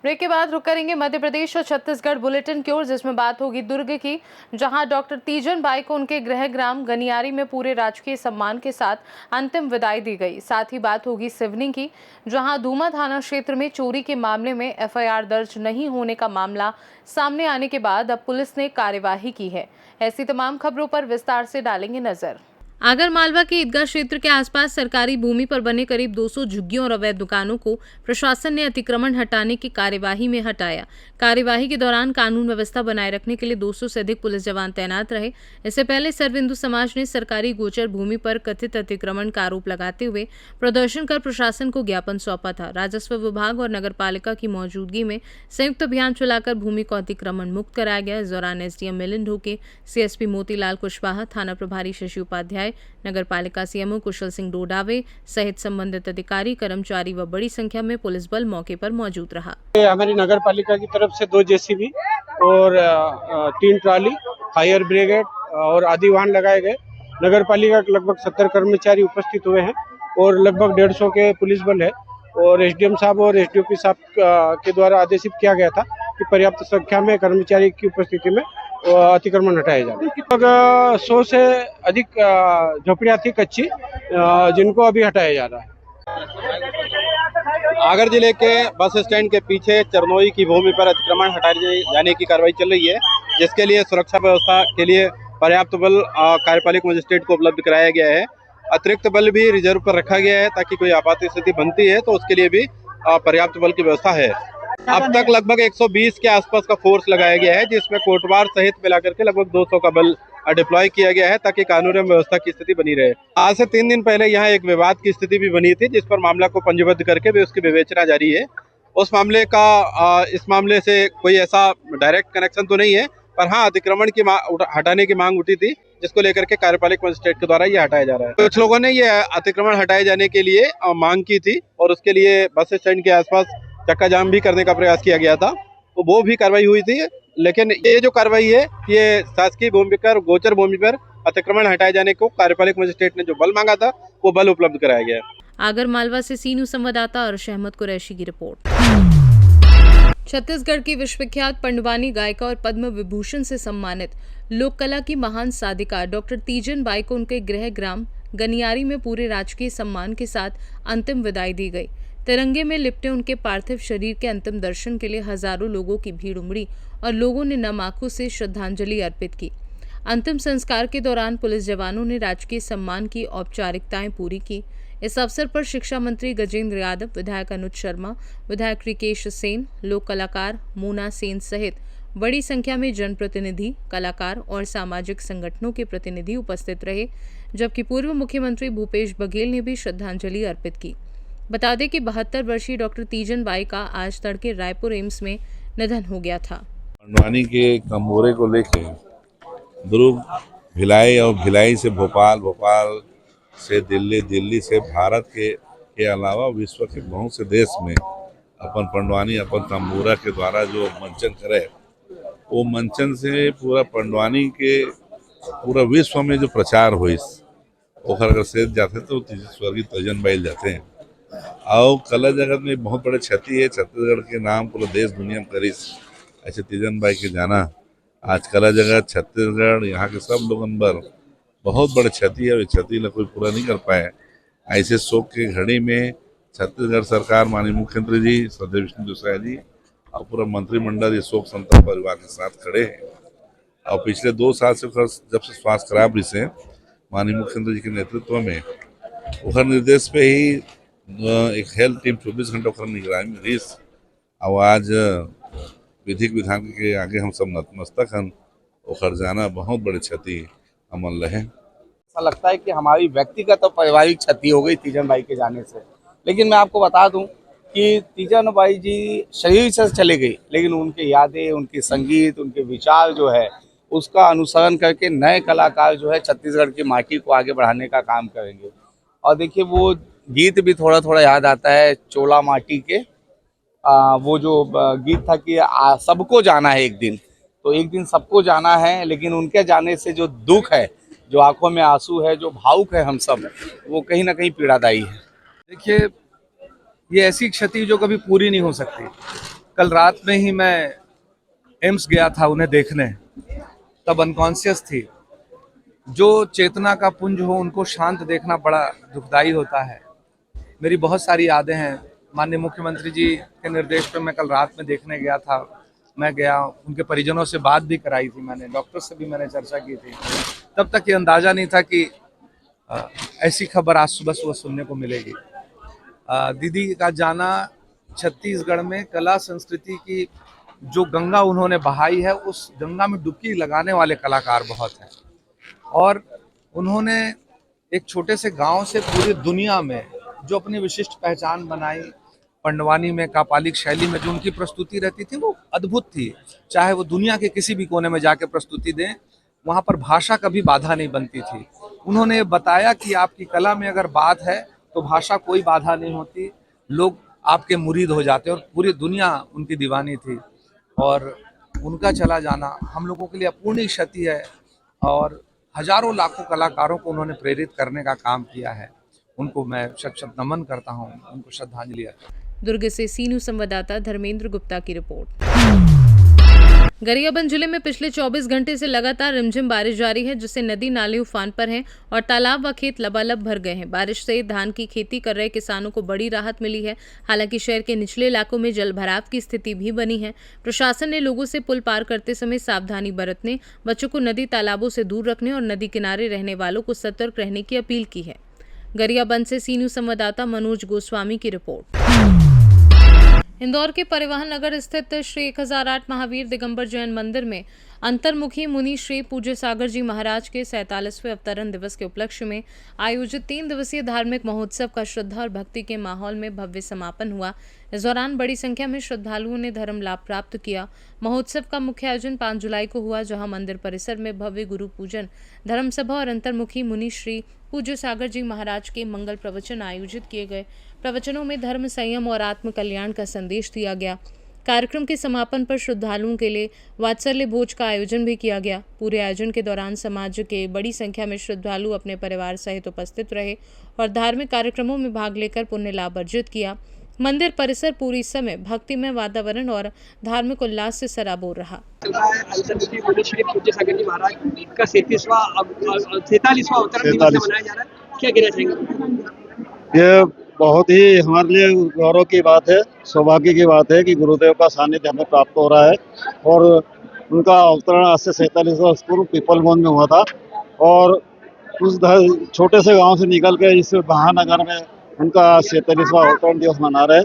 Break के बाद रुक करेंगे मध्य प्रदेश और छत्तीसगढ़ बुलेटिन की ओर, जिसमें बात होगी दुर्ग की, जहां डॉक्टर तीजन बाई को उनके गृह ग्राम गनियारी में पूरे राजकीय सम्मान के साथ अंतिम विदाई दी गई। साथ ही बात होगी सिवनी की, जहां धूमा थाना क्षेत्र में चोरी के मामले में एफआईआर दर्ज नहीं होने का मामला सामने आने के बाद अब पुलिस ने कार्यवाही की है। ऐसी तमाम खबरों पर विस्तार से डालेंगे नजर। आगर मालवा के ईदगाह क्षेत्र के आसपास सरकारी भूमि पर बने करीब 200 झुग्गियों और अवैध दुकानों को प्रशासन ने अतिक्रमण हटाने की कार्यवाही में हटाया। कार्यवाही के दौरान कानून व्यवस्था बनाए रखने के लिए 200 से अधिक पुलिस जवान तैनात रहे। इससे पहले सर्वहिंदू समाज ने सरकारी गोचर भूमि पर कथित अतिक्रमण का आरोप लगाते हुए प्रदर्शन कर प्रशासन को ज्ञापन सौंपा था। राजस्व विभाग और नगर पालिका की मौजूदगी में संयुक्त अभियान चलाकर भूमि को अतिक्रमण मुक्त कराया गया। इस दौरान एसडीएम मिलिंद ढोके, सीएसपी मोतीलाल कुशवाहा, थाना प्रभारी शशि उपाध्याय, नगर पालिका सीएमओ कुशल सिंह डोडावे सहित संबंधित अधिकारी, कर्मचारी व बड़ी संख्या में पुलिस बल मौके पर मौजूद रहा। हमारी नगर पालिका की तरफ से 2 जेसीबी और 3 ट्रॉली, फायर ब्रिगेड और आदि वाहन लगाए गए। नगर पालिका के लगभग 70 कर्मचारी उपस्थित हुए हैं और लगभग 150 के पुलिस बल है। और एसडीएम साहब और एसडीओपी साहब के द्वारा आदेशित किया गया था कि पर्याप्त संख्या में कर्मचारी की उपस्थिति में अतिक्रमण हटाए जाए। लगभग 100 से अधिक झोपड़ियां थी कच्ची, जिनको अभी हटाया जा रहा है। आगर जिले के बस स्टैंड के पीछे चरनोई की भूमि पर अतिक्रमण हटाए जाने की कार्रवाई चल रही है, जिसके लिए सुरक्षा व्यवस्था के लिए पर्याप्त बल कार्यपालिक मजिस्ट्रेट को उपलब्ध कराया गया है। अतिरिक्त बल भी रिजर्व पर रखा गया है ताकि कोई आपात स्थिति बनती है तो उसके लिए भी पर्याप्त बल की व्यवस्था है। अब तक लगभग 120 के आसपास का फोर्स लगाया गया है, जिसमें कोटवार सहित मिलाकर के लगभग 200 का बल डिप्लॉय किया गया है ताकि कानून एवं व्यवस्था की स्थिति बनी रहे। आज से 3 दिन पहले यहाँ एक विवाद की स्थिति भी बनी थी, जिस पर मामला को पंजीबद्ध करके भी उसकी विवेचना जारी है। उस मामले का इस मामले से कोई ऐसा डायरेक्ट कनेक्शन तो नहीं है, पर हाँ अतिक्रमण की हटाने की मांग उठी थी, जिसको लेकर के कार्यपालिक मजिस्ट्रेट के द्वारा ये हटाया जा रहा है। कुछ लोगों ने ये अतिक्रमण हटाए जाने के लिए मांग की थी और उसके लिए बस स्टैंड के आसपास चक्का जाम भी करने का प्रयास किया गया था, तो वो भी कार्रवाई हुई थी। लेकिन ये जो कार्रवाई है ये शासकीय भूमि पर, गोचर भूमि पर अतिक्रमण हटाए जाने को कार्यपालिक मजिस्ट्रेट ने जो बल मांगा था वो बल उपलब्ध कराया गया। आगर मालवा से सीनू संवाददाता अर्श अहमद कुरैशी की रिपोर्ट। छत्तीसगढ़ की विश्वविख्यात पंडवानी गायिका और पद्म विभूषण से सम्मानित लोक कला की महान साधिका डॉक्टर तीजन बाई को उनके गृह ग्राम गनियारी में पूरे राजकीय सम्मान के साथ अंतिम विदाई दी गई। तिरंगे में लिपटे उनके पार्थिव शरीर के अंतिम दर्शन के लिए हजारों लोगों की भीड़ उमड़ी और लोगों ने नम आंखों से श्रद्धांजलि अर्पित की। अंतिम संस्कार के दौरान पुलिस जवानों ने राजकीय सम्मान की औपचारिकताएं पूरी की। इस अवसर पर शिक्षा मंत्री गजेंद्र यादव, विधायक अनुज शर्मा, विधायक रिकेश सेन, लोक कलाकार मोना सेन सहित बड़ी संख्या में जनप्रतिनिधि, कलाकार और सामाजिक संगठनों के प्रतिनिधि उपस्थित रहे, जबकि पूर्व मुख्यमंत्री भूपेश बघेल ने भी श्रद्धांजलि अर्पित की। बता दें कि 72 वर्षीय डॉक्टर तीजन बाई का आज तड़के रायपुर एम्स में निधन हो गया था। पंडवानी के कमोरे को लेके दुर्ग, भिलाई और भिलाई से भोपाल, भोपाल से दिल्ली, दिल्ली से भारत के अलावा विश्व के बहुत से देश में अपन पंडवानी, अपन तंबूरा के द्वारा जो मंचन करे, वो मंचन से पूरा पंडवानी के पूरा विश्व में जो प्रचार हुई ओखर अगर से जाते तो स्वर्गीय तीजन बाई जाते हैं। और कला जगत में बहुत बड़े क्षति है, छत्तीसगढ़ के नाम पूरा देश दुनिया में करीस ऐसे तीजन बाई के जाना आज कला जगत, छत्तीसगढ़, यहाँ के सब लोगन पर बहुत बड़े क्षति है। क्षति ला कोई पूरा नहीं कर पाए। ऐसे शोक के घड़ी में छत्तीसगढ़ सरकार, माननीय मुख्यमंत्री जी श्रद्धेय विष्णुदेव साय जी और पूरा मंत्रिमंडल ये शोक संताप परिवार के साथ खड़े हैं। और पिछले 2 साल से जब से स्वास्थ्य खराब रही से माननीय मुख्यमंत्री जी के नेतृत्व में उखर निर्देश पे ही एक हेल्थ टीम 24 घंटा उखर निगरानी में रही। और आज विधिक विधान के आगे हम सब नतमस्तक हैं। उखर जाना बहुत बड़ी क्षति अमल रहे। ऐसा लगता है कि हमारी व्यक्तिगत और पारिवारिक क्षति हो गई तीजन बाई के जाने से। लेकिन मैं आपको बता दूं कि तीजन बाई जी शरीर से चले गई, लेकिन उनकी यादें, उनके संगीत, उनके विचार जो है उसका अनुसरण करके नए कलाकार जो है छत्तीसगढ़ की माटी को आगे बढ़ाने का काम करेंगे। और देखिए वो गीत भी थोड़ा थोड़ा याद आता है चोला माटी के, वो जो गीत था कि सबको जाना है एक दिन, तो एक दिन सबको जाना है, लेकिन उनके जाने से जो दुख है, जो आंखों में आंसू है, जो भावुक है हम सब, वो कहीं ना कहीं पीड़ादायी है। देखिए ये ऐसी क्षति जो कभी पूरी नहीं हो सकती। कल रात में ही मैं एम्स गया था उन्हें देखने, तब अनकॉन्शियस थी। जो चेतना का पुंज हो उनको शांत देखना बड़ा दुखदाई होता है। मेरी बहुत सारी यादें हैं। माननीय मुख्यमंत्री जी के निर्देश पर मैं कल रात में देखने गया था। मैं गया, उनके परिजनों से बात भी कराई थी मैंने, डॉक्टर से भी मैंने चर्चा की थी। तब तक ये अंदाज़ा नहीं था कि ऐसी खबर आज सुबह सुबह सुनने को मिलेगी। दीदी का जाना छत्तीसगढ़ में कला संस्कृति की जो गंगा उन्होंने बहाई है, उस गंगा में डुबकी लगाने वाले कलाकार बहुत हैं। और उन्होंने एक छोटे से गांव से पूरी दुनिया में जो अपनी विशिष्ट पहचान बनाई, पंडवानी में कापालिक शैली में जो उनकी प्रस्तुति रहती थी वो अद्भुत थी। चाहे वो दुनिया के किसी भी कोने में जाके प्रस्तुति दें, वहाँ पर भाषा कभी बाधा नहीं बनती थी। उन्होंने बताया कि आपकी कला में अगर बात है तो भाषा कोई बाधा नहीं होती, लोग आपके मुरीद हो जाते हैं, और पूरी दुनिया उनकी दीवानी थी। और उनका चला जाना हम लोगों के लिए अपूर्णीय क्षति है, और हजारों लाखों कलाकारों को उन्होंने प्रेरित करने का काम किया है। उनको मैं शत शत नमन करता हूँ, उनको श्रद्धांजलि अर्पित। दुर्ग से सी न्यूज संवाददाता धर्मेंद्र गुप्ता की रिपोर्ट। गरियाबंद जिले में पिछले 24 घंटे से लगातार रिमझिम बारिश जारी है, जिससे नदी नाले उफान पर हैं और तालाब व खेत लबालब भर गए हैं। बारिश से धान की खेती कर रहे किसानों को बड़ी राहत मिली है। हालांकि शहर के निचले इलाकों में जलभराव की स्थिति भी बनी है। प्रशासन ने लोगों से पुल पार करते समय सावधानी बरतने, बच्चों को नदी तालाबों से दूर रखने और नदी किनारे रहने वालों को सतर्क रहने की अपील की है। गरियाबंद से सी न्यूज संवाददाता मनोज गोस्वामी की रिपोर्ट। इंदौर के परिवहन नगर स्थित श्री 1008 महावीर दिगंबर जैन मंदिर में अंतर्मुखी मुनि श्री पूज्य सागर जी महाराज के 47वें अवतरण दिवस के उपलक्ष्य में आयोजित 3 दिवसीय धार्मिक महोत्सव का श्रद्धा और भक्ति के माहौल में भव्य समापन हुआ। इस दौरान बड़ी संख्या में श्रद्धालुओं ने धर्म लाभ प्राप्त किया। महोत्सव का मुख्य आयोजन 5 जुलाई को हुआ, जहां मंदिर परिसर में भव्य गुरु पूजन, धर्म सभा और अंतर्मुखी मुनि श्री पूज्य सागर जी महाराज के मंगल प्रवचन आयोजित किए गए। प्रवचनों में धर्म, संयम और आत्म कल्याण का संदेश दिया गया। कार्यक्रम के समापन पर श्रद्धालुओं के लिए वात्सल्य भोज का आयोजन भी किया गया। पूरे आयोजन के दौरान समाज के बड़ी संख्या में श्रद्धालु अपने परिवार सहित उपस्थित रहे और धार्मिक कार्यक्रमों में भाग लेकर पुण्य लाभ अर्जित किया। मंदिर परिसर पूरी समय भक्तिमय वातावरण और धार्मिक उल्लास से सराबोर रहा। अंतर्मुखी मुनि श्री पूज्य सागर जी महाराज का 47वां अवतरण दिवस मनाया जा रहा है, क्या कहना चाहेंगे? ये बहुत ही हमारे लिए गौरव की बात है, सौभाग्य की बात है कि गुरुदेव का सानिध्य हमें प्राप्त हो रहा है। और उनका अवतरण आज से 47 वर्ष पूर्व पीपलगोंद में हुआ था, और उस छोटे से गांव से निकल कर इस महानगर में उनका 47वां अवतरण दिवस मना रहे।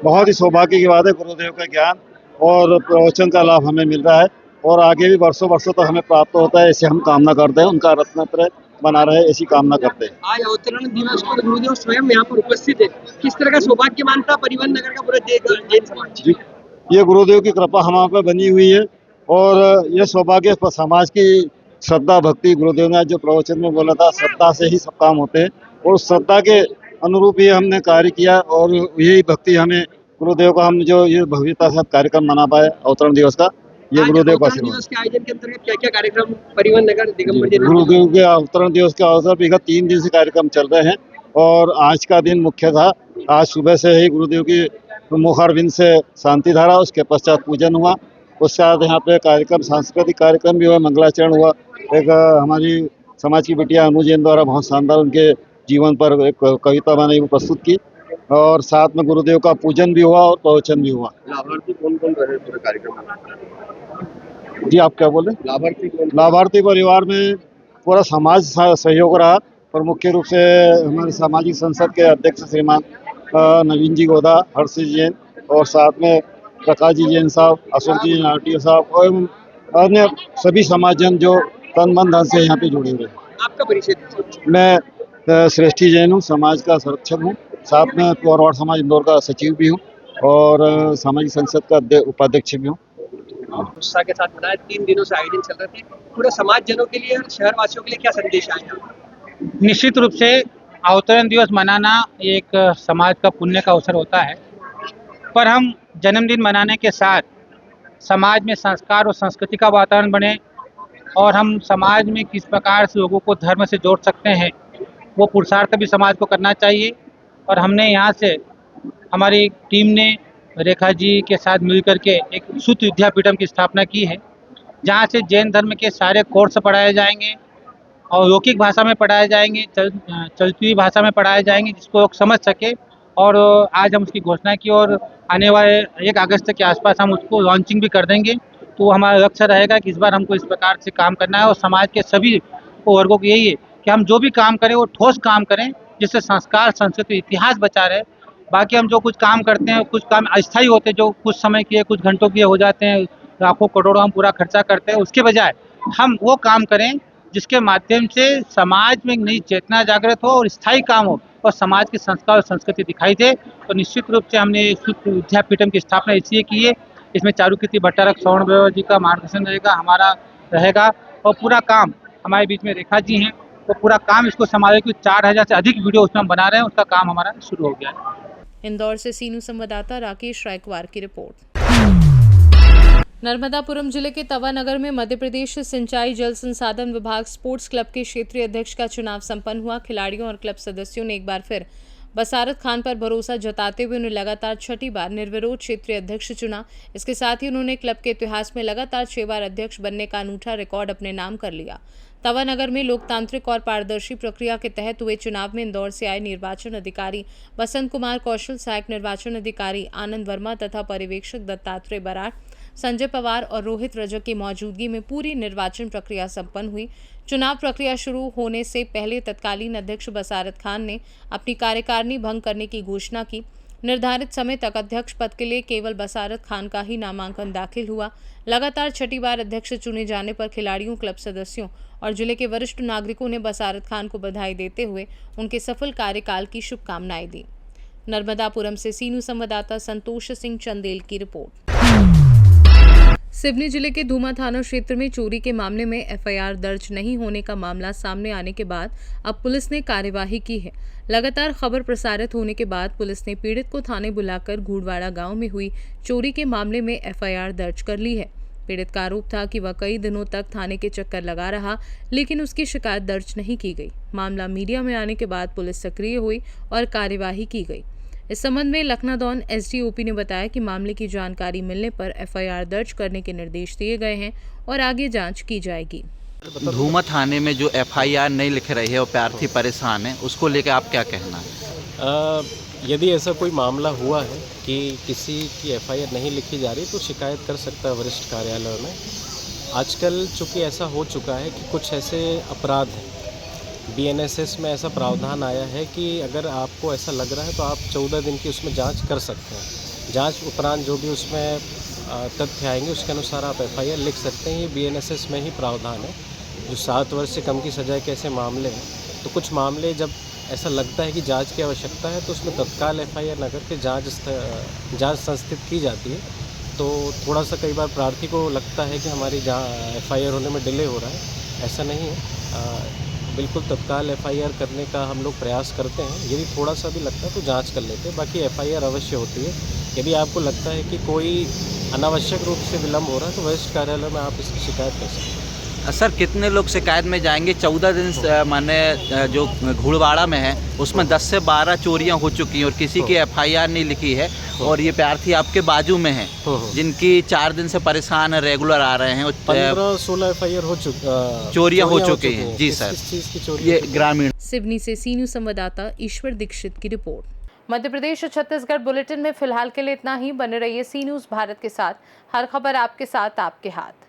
बहुत ही सौभाग्य की बात है। गुरुदेव का ज्ञान और प्रवचन का लाभ हमें मिल रहा है, और आगे भी वर्षों वर्षों तक हमें प्राप्त होता है, ऐसे हम कामना करते हैं। उनका रत्नत्रय बना रहे, ऐसी कामना करते हैं। आज अवतरण दिवस पर गुरुदेव स्वयं यहाँ पर उपस्थित है, किस तरह का सौभाग्य मानता परिवहन नगर का पूरा जैन समाज? जी, ये गुरुदेव की कृपा हमारे पर बनी हुई है, और ये सौभाग्य समाज की श्रद्धा भक्ति, गुरुदेव ने जो प्रवचन में बोला था, श्रद्धा से ही सब काम होते हैं, और उस श्रद्धा के अनुरूप ही हमने कार्य किया, और यही भक्ति हमें गुरुदेव का, हम जो ये भव्यता से कार्यक्रम मना पाए अवतरण दिवस का, ये गुरुदेव का आशीर्वाद। दिवस के आयोजन के अंतर्गत क्या क्या कार्यक्रम परिवहन नगर दिगंबर जी? गुरुदेव के अवतरण दिवस के अवसर पर विगत 3 दिन से कार्यक्रम चल रहे हैं, और आज का दिन मुख्य था। आज सुबह से ही गुरुदेव की मुखारविंद से शांति धारा, उसके पश्चात पूजन हुआ। उसके बाद यहाँ पे कार्यक्रम, सांस्कृतिक कार्यक्रम भी हुआ, मंगलाचरण हुआ। एक हमारी समाज की बिटिया अनु जैन द्वारा बहुत शानदार उनके जीवन पर एक कविता बनाई, वो प्रस्तुत की, और साथ में गुरुदेव का पूजन भी हुआ और प्रवचन भी हुआ। लाभार्थी कौन कौन रहे पूरे कार्यक्रम में? जी, आप क्या बोले? लाभार्थी परिवार में पूरा समाज सहयोग रहा, और मुख्य रूप से हमारे सामाजिक संसद के अध्यक्ष श्रीमान नवीन जी गोदा, हर्षी जैन, और साथ में प्रकाश जी जैन साहब, अशोक जी जैन RTO साहब, और अन्य सभी समाजजन जो तन मन धन से यहाँ पे जुड़े हुए हैं। आपका परिचय? मैं श्रेष्ठी जैन हूँ, समाज का संरक्षक हूँ, साथ में पौरवाड़ समाज इंदौर का सचिव भी हूँ, और सामाजिक संसद का उपाध्यक्ष भी हूँ। उत्साह के साथ मनाया, 3 दिनों से आयोजन चल रहे थे। पूरे समाज जनों के लिए और शहर वासियों के लिए क्या संदेश आया? निश्चित रूप से अवतरण दिवस मनाना एक समाज का पुण्य का अवसर होता है, पर हम जन्मदिन मनाने के साथ समाज में संस्कार और संस्कृति का वातावरण बने, और हम समाज में किस प्रकार से लोगों को धर्म से जोड़ सकते हैं, वो पुरुषार्थ भी समाज को करना चाहिए। और हमने यहाँ से, हमारी टीम ने रेखा जी के साथ मिलकर के एक शुद्ध विद्यापीठम की स्थापना की है, जहाँ से जैन धर्म के सारे कोर्स पढ़ाए जाएंगे और लौकिक भाषा में पढ़ाए जाएंगे, चलती हुई भाषा में पढ़ाए जाएंगे, जिसको लोग समझ सके। और आज हम उसकी घोषणा की और आने वाले 1 अगस्त के आसपास हम उसको लॉन्चिंग भी कर देंगे। तो हमारा लक्ष्य रहेगा कि इस बार हमको इस प्रकार से काम करना है और समाज के सभी वर्गों को यही है कि हम जो भी काम करें वो ठोस काम करें, जिससे संस्कार, संस्कृति, इतिहास बचा रहे। बाकी हम जो कुछ काम करते हैं, कुछ काम अस्थायी होते हैं, जो कुछ समय के, कुछ घंटों के हो जाते हैं, लाखों करोड़ों हम पूरा खर्चा करते हैं, उसके बजाय हम वो काम करें जिसके माध्यम से समाज में एक नई चेतना जागृत हो और स्थायी काम हो और समाज के संस्कार और संस्कृति दिखाई दे। तो निश्चित रूप से हमने शुद्ध विद्यापीठम की स्थापना इसलिए की है। इसमें चारुकीर्ति भट्टारक श्रवण बेवा जी का मार्गदर्शन रहेगा, हमारा रहेगा और पूरा काम हमारे बीच में रेखा जी हैं, तो पूरा काम इसको संभाले। कि 4000 से अधिक वीडियो उसमें हम बना रहे हैं, उसका काम हमारा शुरू हो गया है। इंदौर से सीनू संवाददाता राकेश रायकवार की रिपोर्ट। नर्मदापुरम जिले के तवा नगर में मध्य प्रदेश सिंचाई जल संसाधन विभाग स्पोर्ट्स क्लब के क्षेत्रीय अध्यक्ष का चुनाव संपन्न हुआ। खिलाड़ियों और क्लब सदस्यों ने एक बार फिर बसारत खान पर भरोसा जताते हुए उन्हें लगातार 6ठी बार निर्विरोध क्षेत्रीय अध्यक्ष चुना। इसके साथ ही उन्होंने क्लब के इतिहास में लगातार 6 बार अध्यक्ष बनने का अनूठा रिकॉर्ड अपने नाम कर लिया। तवा नगर में लोकतांत्रिक और पारदर्शी प्रक्रिया के तहत हुए चुनाव में इंदौर से आए निर्वाचन अधिकारी बसंत कुमार कौशल, सहायक निर्वाचन अधिकारी आनंद वर्मा तथा पर्यवेक्षक दत्तात्रेय बराड़, संजय पवार और रोहित रजक की मौजूदगी में पूरी निर्वाचन प्रक्रिया संपन्न हुई। चुनाव प्रक्रिया शुरू होने से पहले तत्कालीन अध्यक्ष बसारत खान ने अपनी कार्यकारिणी भंग करने की घोषणा की। निर्धारित समय तक अध्यक्ष पद के लिए केवल बसारत खान का ही नामांकन दाखिल हुआ। लगातार 6ठी बार अध्यक्ष चुने जाने पर खिलाड़ियों, क्लब सदस्यों और जिले के वरिष्ठ नागरिकों ने बसारत खान को बधाई देते हुए उनके सफल कार्यकाल की शुभकामनाएं दी। नर्मदापुरम से सीनू संवाददाता संतोष सिंह चंदेल की रिपोर्ट। सिवनी जिले के धूमा थाना क्षेत्र में चोरी के मामले में एफआईआर दर्ज नहीं होने का मामला सामने आने के बाद अब पुलिस ने कार्यवाही की है। लगातार खबर प्रसारित होने के बाद पुलिस ने पीड़ित को थाने बुलाकर घूड़वाड़ा गांव में हुई चोरी के मामले में एफआईआर दर्ज कर ली है। पीड़ित का आरोप था कि वह कई दिनों तक थाने के चक्कर लगा रहा, लेकिन उसकी शिकायत दर्ज नहीं की गई। मामला मीडिया में आने के बाद पुलिस सक्रिय हुई और कार्यवाही की गई। इस संबंध में लखनादौन एसडीओपी ने बताया कि मामले की जानकारी मिलने पर एफआईआर दर्ज करने के निर्देश दिए गए हैं और आगे जांच की जाएगी। धूमा थाने में जो एफआईआर नहीं लिख रही है और प्रार्थी परेशान है, उसको लेकर आप क्या कहना है? यदि ऐसा कोई मामला हुआ है कि किसी की एफआईआर नहीं लिखी जा रही तो शिकायत कर सकता है वरिष्ठ कार्यालय में। आजकल चूँकि ऐसा हो चुका है कि कुछ ऐसे अपराध हैं, बीएनएसएस में ऐसा प्रावधान आया है कि अगर आपको ऐसा लग रहा है तो आप 14 दिन की उसमें जांच कर सकते हैं। जांच उपरांत जो भी उसमें तथ्य आएंगे उसके अनुसार आप एफआईआर लिख सकते हैं। ये बीएनएसएस में ही प्रावधान है। जो 7 वर्ष से कम की सज़ा के ऐसे मामले हैं, तो कुछ मामले जब ऐसा लगता है कि जांच की आवश्यकता है तो उसमें तत्काल एफआईआर न करके जांच संस्थित की जाती है। तो थोड़ा सा कई बार प्रार्थी को लगता है कि हमारी एफआईआर होने में डिले हो रहा है, ऐसा नहीं है। बिल्कुल तत्काल एफआईआर करने का हम लोग प्रयास करते हैं। यदि थोड़ा सा भी लगता है तो जांच कर लेते हैं, बाकी एफआईआर अवश्य होती है। यदि आपको लगता है कि कोई अनावश्यक रूप से विलम्ब हो रहा है तो वरिष्ठ कार्यालय में आप इसकी शिकायत कर सकते हैं। सर, कितने लोग शिकायत में जाएंगे? 14 दिन माने जो घुड़वाड़ा में है उसमें 10 से 12 चोरियां हो चुकी हैं और किसी की एफआईआर नहीं लिखी है। और ये प्रार्थी आपके बाजू में है जिनकी 4 दिन से परेशान है, रेगुलर आ रहे हैं। 15-16 एफआईआर हो चुकी, चोरियां हो चुकी हैं। जी सर, किस चीज़ की चोरी? ये ग्रामीण। सिवनी से सीनू संवाददाता ईश्वर दीक्षित की रिपोर्ट। मध्य प्रदेश और छत्तीसगढ़ बुलेटिन में फिलहाल के लिए इतना ही। बने रहिए सी न्यूज़ भारत के साथ। हर खबर आपके साथ, आपके हाथ।